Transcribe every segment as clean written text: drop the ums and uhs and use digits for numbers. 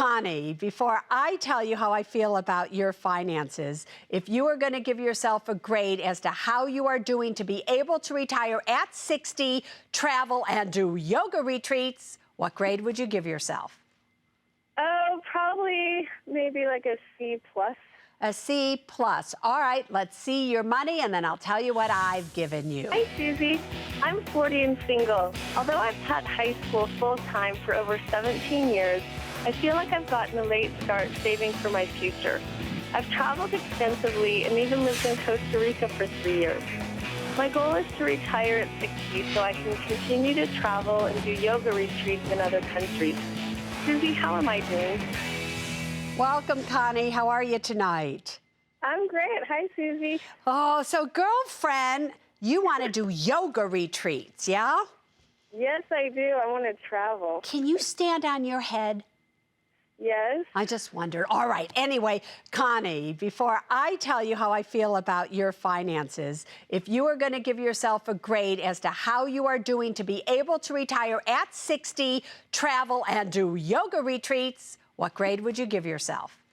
Connie, before I tell you how I feel about your finances, if you were going to give yourself a grade as to how you are doing to be able to retire at 60, travel, and do yoga retreats, what grade would you give yourself? Oh, probably maybe like a C plus. A C plus. All right, let's see your money, and then I'll tell you what I've given you. Hi, Susie. I'm 40 and single. Although I've taught high school full-time for over 17 years, I feel like I've gotten a late start saving for my future. I've traveled extensively and even lived in Costa Rica for 3 years. My goal is to retire at 60 so I can continue to travel and do yoga retreats in other countries. Susie, how am I doing? Welcome, Connie. How are you tonight? I'm great. Hi, Susie. Oh, so girlfriend, you want to do yoga retreats, yeah? Yes, I do. I want to travel. Can you stand on your head? Yes. I just wondered. All right. Anyway, Connie, before I tell you how I feel about your finances, if you were going to give yourself a grade as to how you are doing to be able to retire at 60, travel, and do yoga retreats, what grade would you give yourself?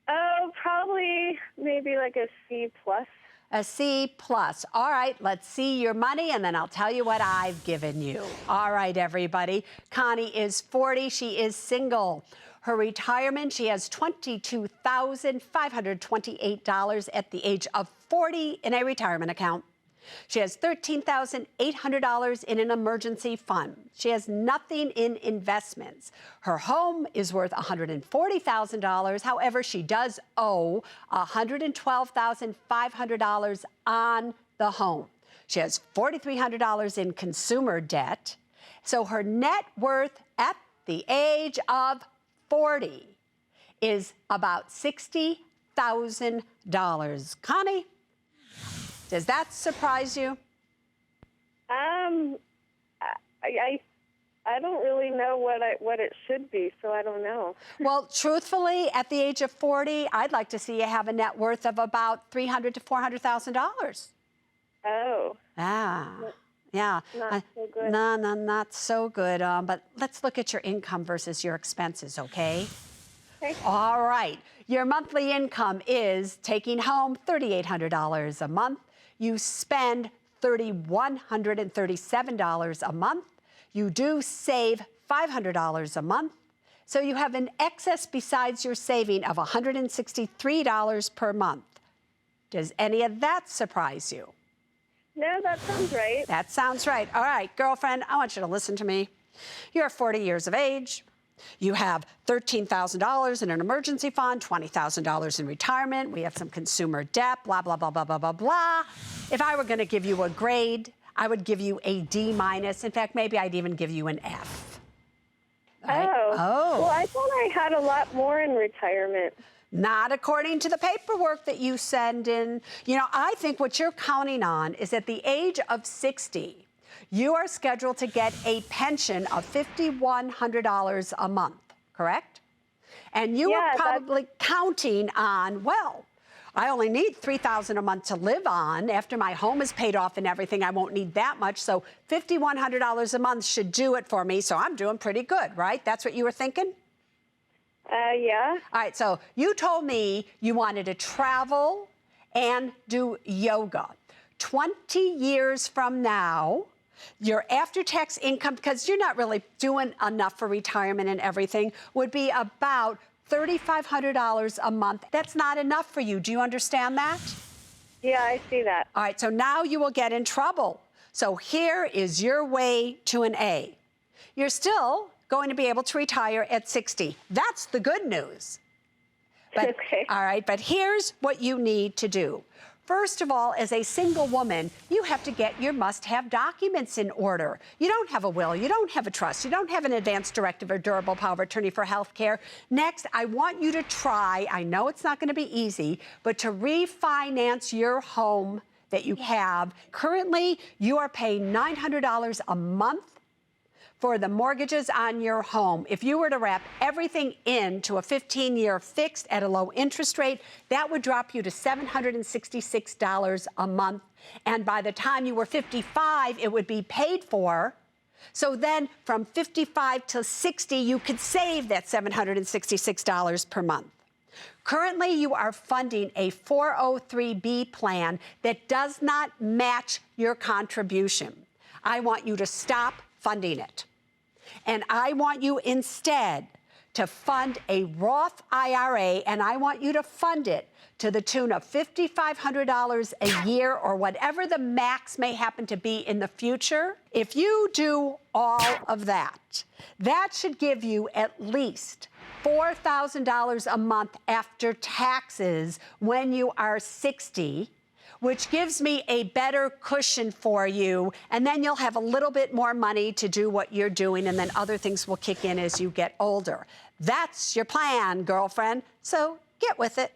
Oh, probably maybe like a C plus. A C plus. All right, let's see your money, and then I'll tell you what I've given you. All right, everybody. Connie is 40. She is single. Her retirement, she has $22,528 at the age of 40 in a retirement account. She has $13,800 in an emergency fund. She has nothing in investments. Her home is worth $140,000. However, she does owe $112,500 on the home. She has $4,300 in consumer debt. So her net worth at the age of 40 is about $60,000. Connie? Does that surprise you? I don't really know what it should be, so I don't know. Well, truthfully, at the age of 40, I'd like to see you have a net worth of about $300,000 to $400,000. Oh. Ah, yeah. Not so good. No, not so good. But let's look at your income versus your expenses, okay? Okay. All right. Your monthly income is taking home $3,800 a month. You spend $3,137 a month. You do save $500 a month. So you have an excess besides your saving of $163 per month. Does any of that surprise you? No, that sounds right. That sounds right. All right, girlfriend, I want you to listen to me. You're 40 years of age. You have $13,000 in an emergency fund, $20,000 in retirement. We have some consumer debt, blah, blah, blah, blah, blah, blah, blah. If I were going to give you a grade, I would give you a D minus. In fact, maybe I'd even give you an F. Right? Oh. Well, I thought I had a lot more in retirement. Not according to the paperwork that you send in. You know, I think what you're counting on is at the age of 60, you are scheduled to get a pension of $5,100 a month, correct? And you are probably counting on, well, I only need $3,000 a month to live on. After my home is paid off and everything, I won't need that much. So $5,100 a month should do it for me. So I'm doing pretty good, right? That's what you were thinking? Yeah. All right, so you told me you wanted to travel and do yoga. 20 years from now, your after-tax income, because you're not really doing enough for retirement and everything, would be about $3,500 a month. That's not enough for you. Do you understand that? Yeah, I see that. All right, so now you will get in trouble. So here is your way to an A. You're still going to be able to retire at 60. That's the good news. But, okay. All right, but here's what you need to do. First of all, as a single woman, you have to get your must-have documents in order. You don't have a will, you don't have a trust, you don't have an advance directive or durable power of attorney for health care. Next, I want you to try, I know it's not going to be easy, but to refinance your home that you have. Currently, you are paying $900 a month for the mortgages on your home. If you were to wrap everything into a 15-year fixed at a low interest rate, that would drop you to $766 a month. And by the time you were 55, it would be paid for So then from 55 to 60, you could save that $766 per month. Currently, you are funding a 403B plan that does not match your contribution. I want you to stop funding it. And I want you instead to fund a Roth IRA, and I want you to fund it to the tune of $5,500 a year or whatever the max may happen to be in the future. If you do all of that, that should give you at least $4,000 a month after taxes when you are 60, which gives me a better cushion for you, and then you'll have a little bit more money to do what you're doing, and then other things will kick in as you get older. That's your plan, girlfriend, so get with it.